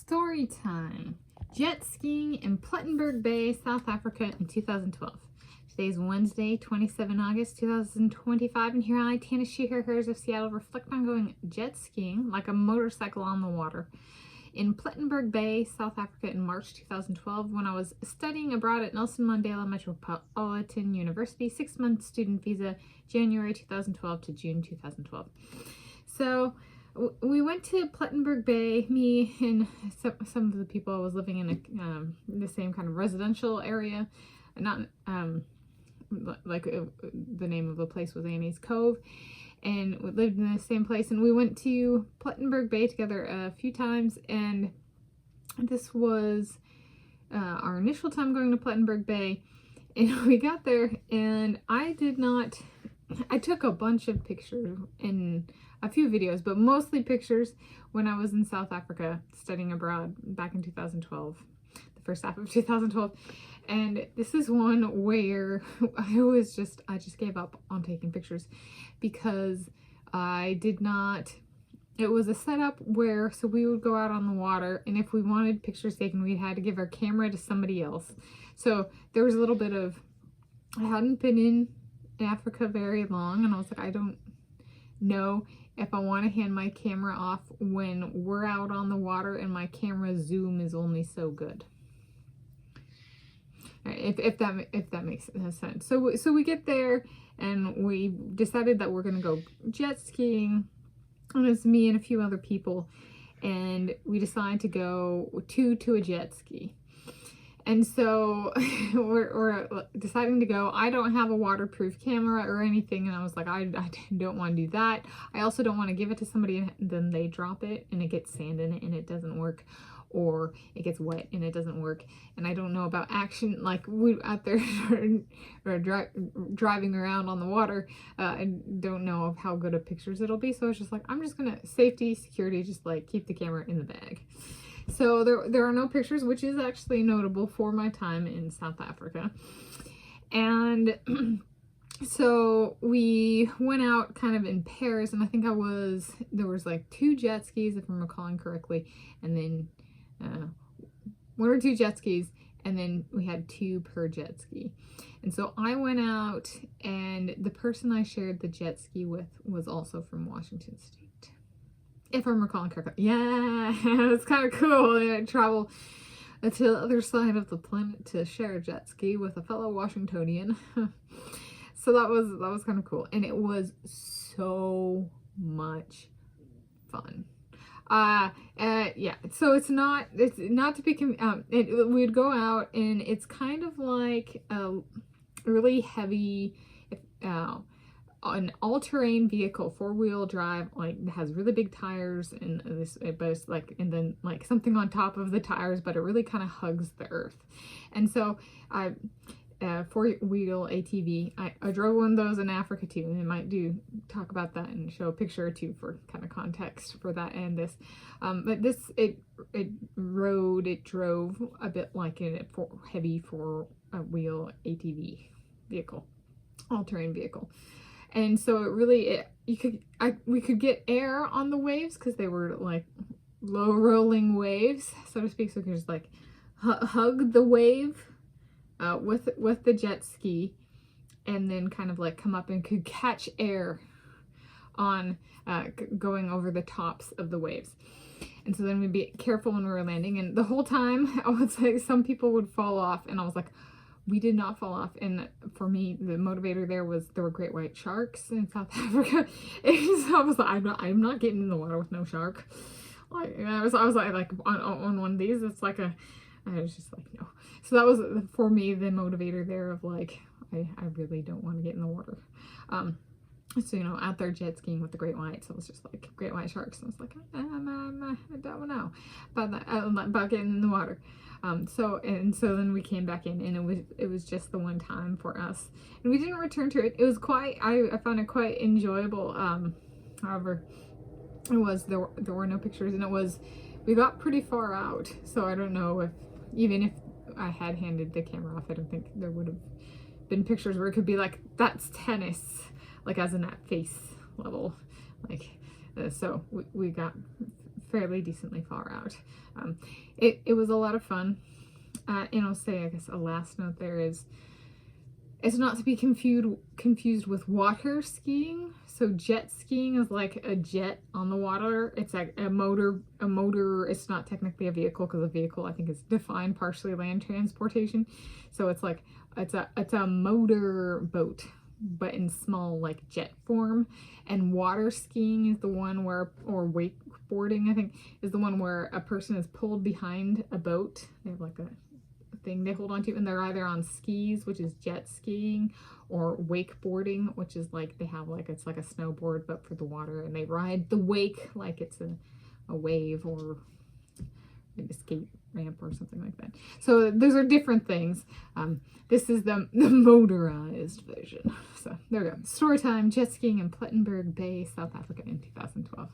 Story time. Jet skiing in Plettenberg Bay, South Africa in 2012. Today is Wednesday, 27 August 2025, and here I, Tanis Coralee of Seattle, reflect on going jet skiing like a motorcycle on the water in Plettenberg Bay, South Africa in March 2012 when I was studying abroad at Nelson Mandela Metropolitan University, 6-month student visa, January 2012 to June 2012. So we went to Plettenberg Bay, me and some of the people. I was living in the same kind of residential area, not the name of the place was Annie's Cove, and we lived in the same place, and we went to Plettenberg Bay together a few times, and this was our initial time going to Plettenberg Bay, and we got there, and I took a bunch of pictures and a few videos, but mostly pictures when I was in South Africa studying abroad back in 2012, the first half of 2012. And this is one where I just gave up on taking pictures because it was a setup where, so we would go out on the water, and if we wanted pictures taken, we had to give our camera to somebody else. So there was a little bit of, I hadn't been in Africa very long, and I was like, I don't know if I want to hand my camera off when we're out on the water and my camera zoom is only so good. If that makes sense. So we get there and we decided that we're gonna go jet skiing, and it's me and a few other people, and we decided to go to a jet ski. And so we're deciding to go. I don't have a waterproof camera or anything, and I was like, I don't want to do that. I also don't want to give it to somebody and then they drop it and it gets sand in it and it doesn't work, or it gets wet and it doesn't work. And I don't know about action, like we out there driving around on the water. I don't know of how good of pictures it'll be. So it's just like, I'm just gonna, safety, security, just like keep the camera in the bag. So there are no pictures, which is actually notable for my time in South Africa. And so we went out kind of in pairs, and I think there was like 2 jet skis, if I'm recalling correctly, and then 1 or 2 jet skis, and then we had 2 per jet ski. And so I went out, and the person I shared the jet ski with was also from Washington State, if I'm recalling correctly. Yeah, it's kind of cool. I travel to the other side of the planet to share a jet ski with a fellow Washingtonian. So that was kind of cool, and it was so much fun. Yeah. So it's not to be we'd go out, and it's kind of like a really heavy, an all-terrain vehicle, 4-wheel drive, like it has really big tires, and but it's like, and then like something on top of the tires, but it really kind of hugs the earth. And so I 4-wheel ATV, I drove one of those in Africa too, and I might talk about that and show a picture or two for kind of context for that and this. But this, it drove a bit like a heavy 4-wheel ATV vehicle, all-terrain vehicle. And so we could get air on the waves because they were like low rolling waves, so to speak. So we could just like hug the wave with the jet ski, and then kind of like come up and could catch air on going over the tops of the waves. And so then we'd be careful when we were landing, and the whole time I was like, some people would fall off, and I was like, we did not fall off. And for me, the motivator there were great white sharks in South Africa. And so I was like, I'm not getting in the water with no shark. Like I was like on one of these, it's like I was just like, no. So that was, for me, the motivator there of like, I really don't want to get in the water. So, out there jet skiing with the great whites, I was just like, great white sharks. And I was like, I don't know about that, about getting in the water. So then we came back in, and it was just the one time for us, and we didn't return to it. It was quite, I found it quite enjoyable. However, there were no pictures, and we got pretty far out, so I don't know even if I had handed the camera off, I don't think there would have been pictures where it could be like, that's tennis, like as in that face level, like, so we got fairly decently far out. It was a lot of fun. And I'll say, I guess, a last note there is, it's not to be confused with water skiing. So jet skiing is like a jet on the water. It's like a motor. It's not technically a vehicle, because a vehicle, I think, is defined partially land transportation. So it's like it's a motor boat, but in small, like, jet form. And water skiing is the one where, or wakeboarding, I think, is the one where a person is pulled behind a boat. They have like a thing they hold on to, and they're either on skis, which is jet skiing, or wakeboarding, which is like they have like, it's like a snowboard but for the water, and they ride the wake like it's a wave, or like a skate ramp or something like that. So those are different things. This is the motorized version. So there we go. Story time: jet skiing in Plettenberg Bay, South Africa in 2012.